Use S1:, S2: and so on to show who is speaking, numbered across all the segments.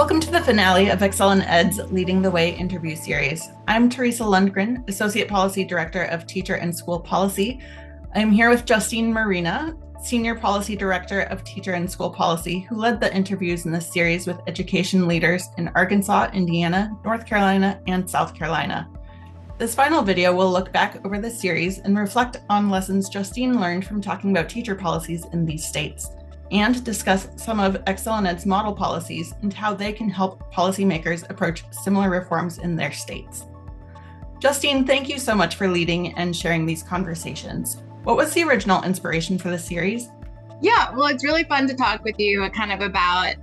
S1: Welcome to the finale of Excel in Ed's Leading the Way interview series. I'm Teresa Lundgren, Associate Policy Director of Teacher and School Policy. I'm here with Justine Morina, Senior Policy Director of Teacher and School Policy, who led the interviews in this series with education leaders in Arkansas, Indiana, North Carolina, and South Carolina. This final video will look back over the series and reflect on lessons Justine learned from talking about teacher policies in these states, and discuss some of Excel in Ed's model policies and how they can help policymakers approach similar reforms in their states. Justine, thank you so much for leading and sharing these conversations. What was the original inspiration for the series?
S2: Yeah, well, it's really fun to talk with you about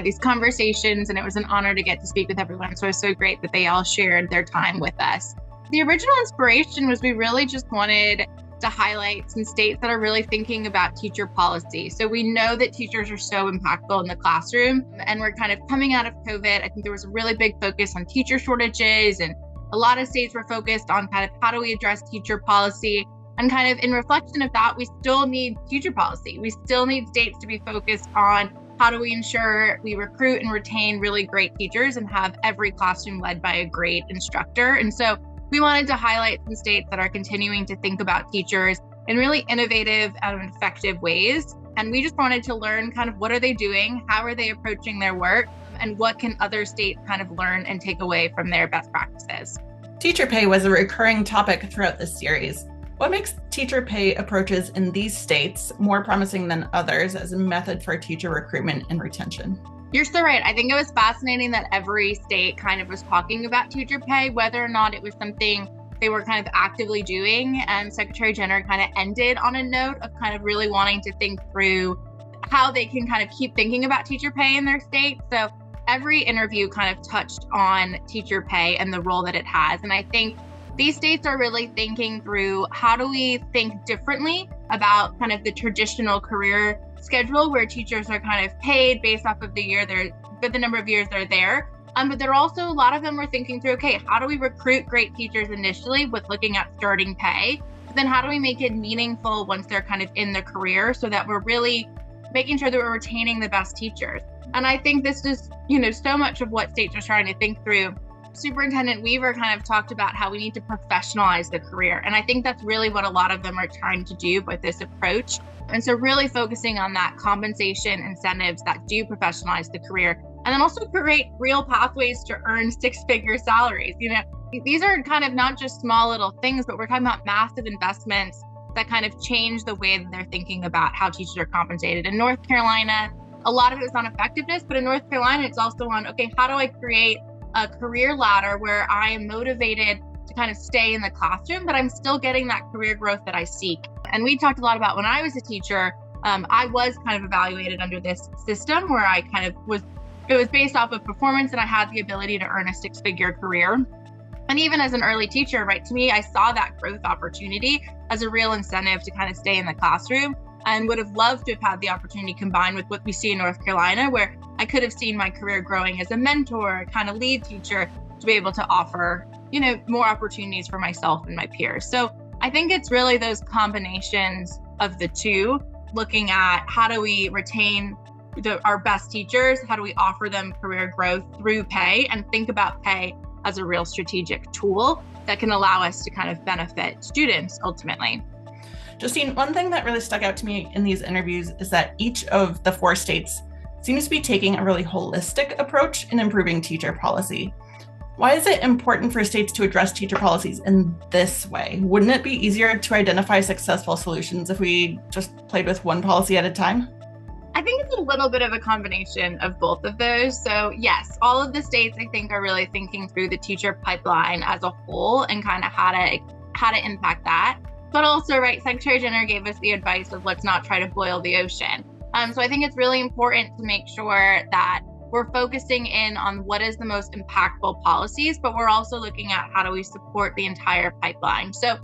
S2: these conversations, and it was an honor to get to speak with everyone. So it was so great that they all shared their time with us. The original inspiration was we really just wanted to highlight some states that are really thinking about teacher policy. So we know that teachers are so impactful in the classroom, and we're kind of coming out of COVID. I think there was a really big focus on teacher shortages, and a lot of states were focused on how do we address teacher policy. And in reflection of that, we still need teacher policy. We still need states to be focused on how do we ensure we recruit and retain really great teachers and have every classroom led by a great instructor. And so we wanted to highlight some states that are continuing to think about teachers in really innovative and effective ways. And we just wanted to learn what are they doing, how are they approaching their work, and what can other states learn and take away from their best practices.
S1: Teacher pay was a recurring topic throughout this series. What makes teacher pay approaches in these states more promising than others as a method for teacher recruitment and retention?
S2: You're so right. I think it was fascinating that every state was talking about teacher pay, whether or not it was something they were actively doing. And Secretary Jenner ended on a note of really wanting to think through how they can keep thinking about teacher pay in their state. So every interview touched on teacher pay and the role that it has. And I think these states are really thinking through how do we think differently about the traditional career schedule where teachers are paid based off of the number of years they're there. But they're also, a lot of them were thinking through, okay, how do we recruit great teachers initially with looking at starting pay? But then how do we make it meaningful once they're in the career so that we're really making sure that we're retaining the best teachers? And I think this is, so much of what states are trying to think through. Superintendent Weaver talked about how we need to professionalize the career. And I think that's really what a lot of them are trying to do with this approach. And so really focusing on that compensation incentives that do professionalize the career, and then also create real pathways to earn six-figure salaries. These are not just small little things, but we're talking about massive investments that change the way that they're thinking about how teachers are compensated. In North Carolina, a lot of it is on effectiveness, but in North Carolina, it's also on, okay, how do I create a career ladder where I am motivated to stay in the classroom, but I'm still getting that career growth that I seek. And we talked a lot about when I was a teacher, I was evaluated under this system where I it was based off of performance, and I had the ability to earn a six-figure career. And even as an early teacher, to me, I saw that growth opportunity as a real incentive to stay in the classroom, and would have loved to have had the opportunity combined with what we see in North Carolina, where I could have seen my career growing as a mentor, lead teacher, to be able to offer, more opportunities for myself and my peers. So I think it's really those combinations of the two, looking at how do we retain our best teachers, how do we offer them career growth through pay, and think about pay as a real strategic tool that can allow us to benefit students ultimately.
S1: Justine, one thing that really stuck out to me in these interviews is that each of the 4 states seems to be taking a really holistic approach in improving teacher policy. Why is it important for states to address teacher policies in this way? Wouldn't it be easier to identify successful solutions if we just played with one policy at a time?
S2: I think it's a little bit of a combination of both of those. So yes, all of the states, I think, are really thinking through the teacher pipeline as a whole and how to impact that. But also, Secretary Jenner gave us the advice of let's not try to boil the ocean. So I think it's really important to make sure that we're focusing in on what is the most impactful policies, but we're also looking at how do we support the entire pipeline. So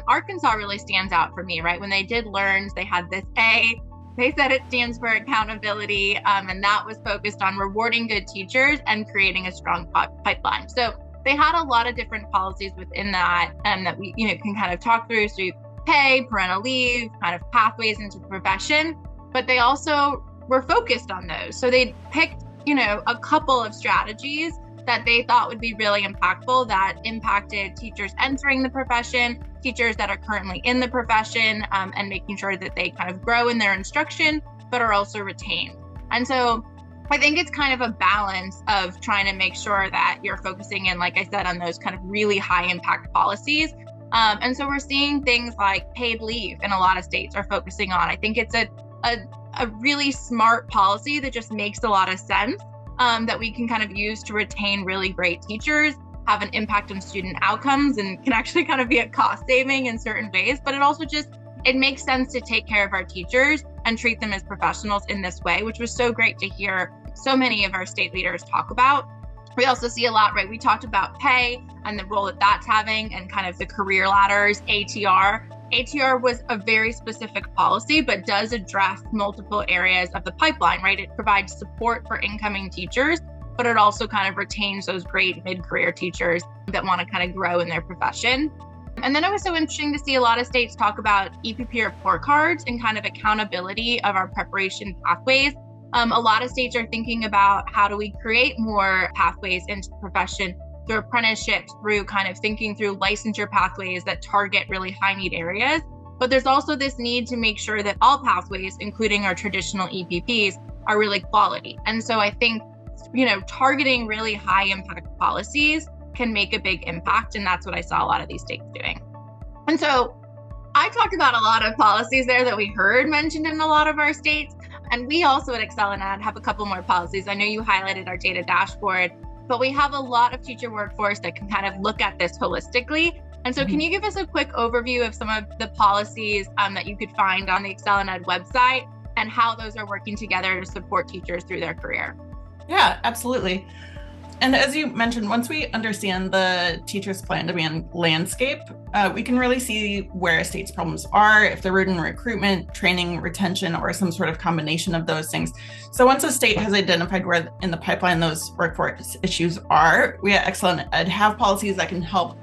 S2: Arkansas really stands out for me, When they did LEARNs, they had this A. They said it stands for accountability, and that was focused on rewarding good teachers and creating a strong pipeline. So they had a lot of different policies within that, that we can talk through. So pay, parental leave, pathways into the profession, but they also were focused on those. So they picked a couple of strategies that they thought would be really impactful that impacted teachers entering the profession, teachers that are currently in the profession, and making sure that they kind of grow in their instruction, but are also retained. And so I think it's kind of a balance of trying to make sure that you're focusing in, like I said, on those kind of really high impact policies. And so we're seeing things like paid leave in a lot of states are focusing on. I think it's a really smart policy that just makes a lot of sense, that we can kind of use to retain really great teachers, have an impact on student outcomes, and can actually kind of be a cost saving in certain ways. But it makes sense to take care of our teachers and treat them as professionals in this way, which was so great to hear so many of our state leaders talk about. We also see a lot, right? We talked about pay and the role that that's having and kind of the career ladders, ATR. ATR was a very specific policy, but does address multiple areas of the pipeline, right? It provides support for incoming teachers, but it also kind of retains those great mid-career teachers that want to kind of grow in their profession. And then it was so interesting to see a lot of states talk about EPP report cards and kind of accountability of our preparation pathways. A lot of states are thinking about how do we create more pathways into the profession through apprenticeships, through kind of thinking through licensure pathways that target really high need areas. But there's also this need to make sure that all pathways, including our traditional EPPs, are really quality. And so I think, targeting really high impact policies can make a big impact. And that's what I saw a lot of these states doing. And so I talked about a lot of policies there that we heard mentioned in a lot of our states. And we also at Excel and Ed have a couple more policies. I know you highlighted our data dashboard, but we have a lot of teacher workforce that can kind of look at this holistically. And so can you give us a quick overview of some of the policies that you could find on the Excel and Ed website and how those are working together to support teachers through their career?
S1: Yeah, absolutely. And as you mentioned, once we understand the teacher's plan demand landscape, we can really see where a state's problems are, if they're rooted in recruitment, training, retention, or some sort of combination of those things. So once a state has identified where in the pipeline those workforce issues are, we at Excel and Ed have policies that can help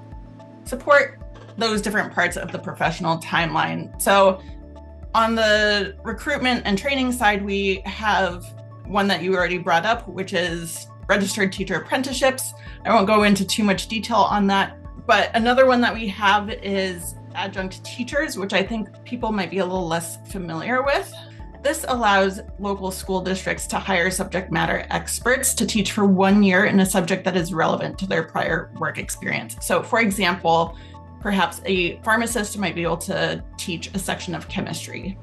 S1: support those different parts of the professional timeline. So on the recruitment and training side, we have one that you already brought up, which is registered teacher apprenticeships. I won't go into too much detail on that, but another one that we have is adjunct teachers, which I think people might be a little less familiar with. This allows local school districts to hire subject matter experts to teach for 1 year in a subject that is relevant to their prior work experience. So for example, perhaps a pharmacist might be able to teach a section of chemistry.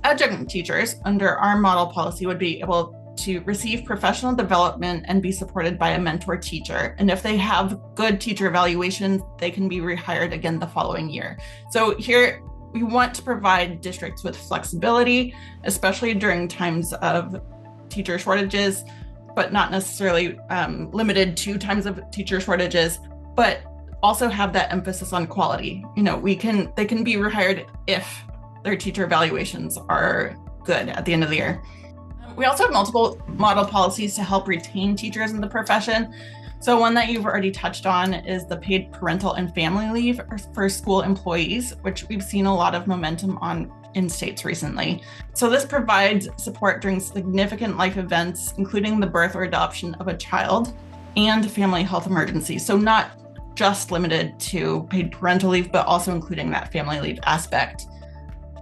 S1: Adjunct teachers under our model policy would be able to receive professional development and be supported by a mentor teacher. And if they have good teacher evaluations, they can be rehired again the following year. So here we want to provide districts with flexibility, especially during times of teacher shortages, but not necessarily limited to times of teacher shortages, but also have that emphasis on quality. They can be rehired if their teacher evaluations are good at the end of the year. We also have multiple model policies to help retain teachers in the profession. So one that you've already touched on is the paid parental and family leave for school employees, which we've seen a lot of momentum on in states recently. So this provides support during significant life events, including the birth or adoption of a child and family health emergencies. So not just limited to paid parental leave, but also including that family leave aspect.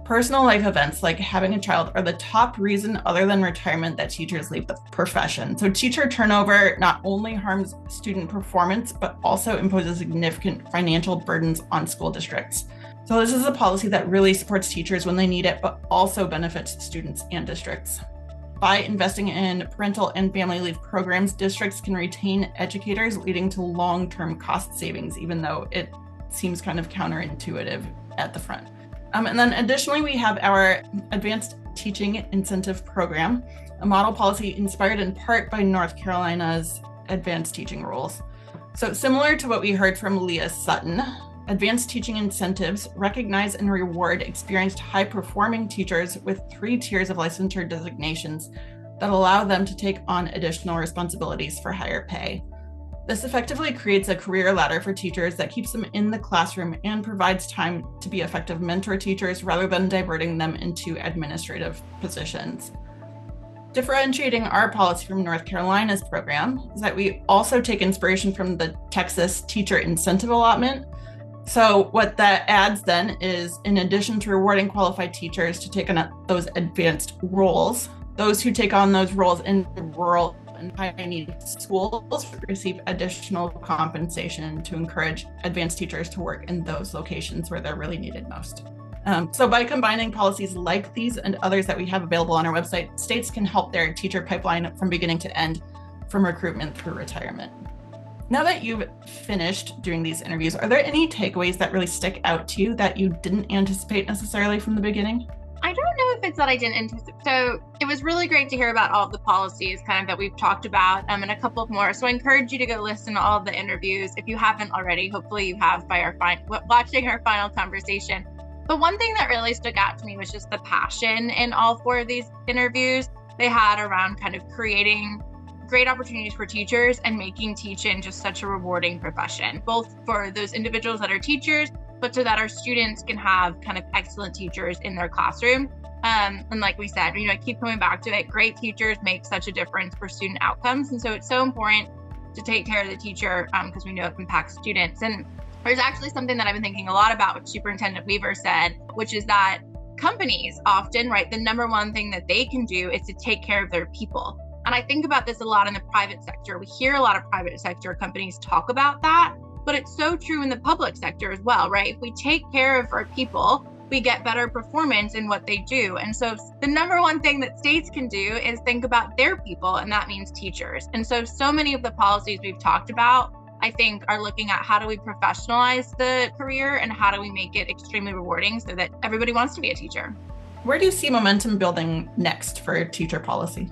S1: Personal life events like having a child are the top reason other than retirement that teachers leave the profession. So teacher turnover not only harms student performance, but also imposes significant financial burdens on school districts. So this is a policy that really supports teachers when they need it, but also benefits students and districts. By investing in parental and family leave programs, districts can retain educators, leading to long-term cost savings, even though it seems kind of counterintuitive at the front. And then additionally, we have our Advanced Teaching Incentive Program, a model policy inspired in part by North Carolina's advanced teaching rules. So similar to what we heard from Leah Sutton, advanced teaching incentives recognize and reward experienced high-performing teachers with 3 tiers of licensure designations that allow them to take on additional responsibilities for higher pay. This effectively creates a career ladder for teachers that keeps them in the classroom and provides time to be effective mentor teachers rather than diverting them into administrative positions. Differentiating our policy from North Carolina's program is that we also take inspiration from the Texas teacher incentive allotment. So what that adds then is, in addition to rewarding qualified teachers to take on those advanced roles, those who take on those roles in rural and high-need schools receive additional compensation to encourage advanced teachers to work in those locations where they're really needed most. So by combining policies like these and others that we have available on our website, states can help their teacher pipeline from beginning to end, from recruitment through retirement. Now that you've finished doing these interviews, are there any takeaways that really stick out to you that you didn't anticipate necessarily from the beginning?
S2: I don't know if it's that I didn't anticipate. So it was really great to hear about all of the policies kind of that we've talked about, and a couple of more. So I encourage you to go listen to all of the interviews. If you haven't already, hopefully you have by watching our final conversation. But one thing that really stuck out to me was just the passion in all four of these interviews they had around kind of creating great opportunities for teachers and making teaching just such a rewarding profession, both for those individuals that are teachers, but so that our students can have kind of excellent teachers in their classroom. And like we said, I keep coming back to it, great teachers make such a difference for student outcomes. And so it's so important to take care of the teacher because we know it impacts students. And there's actually something that I've been thinking a lot about, which Superintendent Weaver said, which is that companies often, the number one thing that they can do is to take care of their people. And I think about this a lot in the private sector. We hear a lot of private sector companies talk about that, but it's so true in the public sector as well, right? If we take care of our people, we get better performance in what they do. And so the number one thing that states can do is think about their people, and that means teachers. And so many of the policies we've talked about, I think, are looking at how do we professionalize the career and how do we make it extremely rewarding so that everybody wants to be a teacher.
S1: Where do you see momentum building next for teacher policy?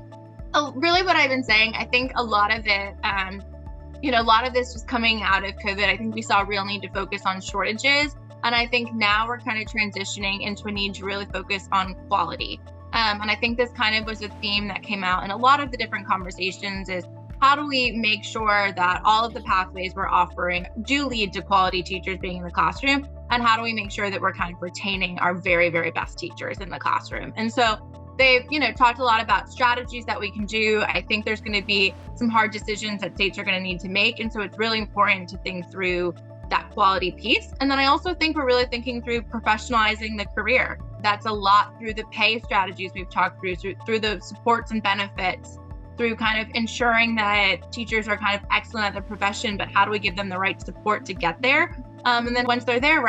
S2: Really what I've been saying, I think a lot of it, a lot of this was coming out of COVID. I think we saw a real need to focus on shortages. And I think now we're kind of transitioning into a need to really focus on quality. And I think this kind of was a theme that came out in a lot of the different conversations is how do we make sure that all of the pathways we're offering do lead to quality teachers being in the classroom? And how do we make sure that we're kind of retaining our very, very best teachers in the classroom? And so they've, talked a lot about strategies that we can do. I think there's going to be some hard decisions that states are going to need to make. And so it's really important to think through that quality piece. And then I also think we're really thinking through professionalizing the career. That's a lot through the pay strategies we've talked through the supports and benefits, through kind of ensuring that teachers are kind of excellent at the profession, but how do we give them the right support to get there? And then once they're there,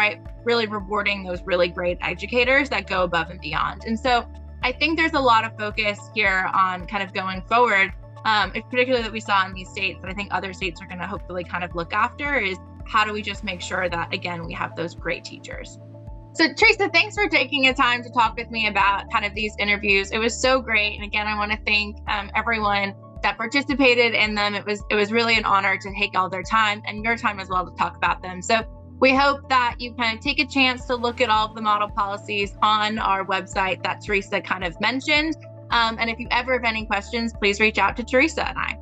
S2: really rewarding those really great educators that go above and beyond. And so I think there's a lot of focus here on kind of going forward, particularly that we saw in these states that I think other states are going to hopefully kind of look after is how do we just make sure that, again, we have those great teachers. So Teresa, thanks for taking a time to talk with me about kind of these interviews. It was so great. And again, I want to thank everyone that participated in them. It was really an honor to take all their time and your time as well to talk about them. So we hope that you kind of take a chance to look at all of the model policies on our website that Teresa kind of mentioned. And if you ever have any questions, please reach out to Teresa and I.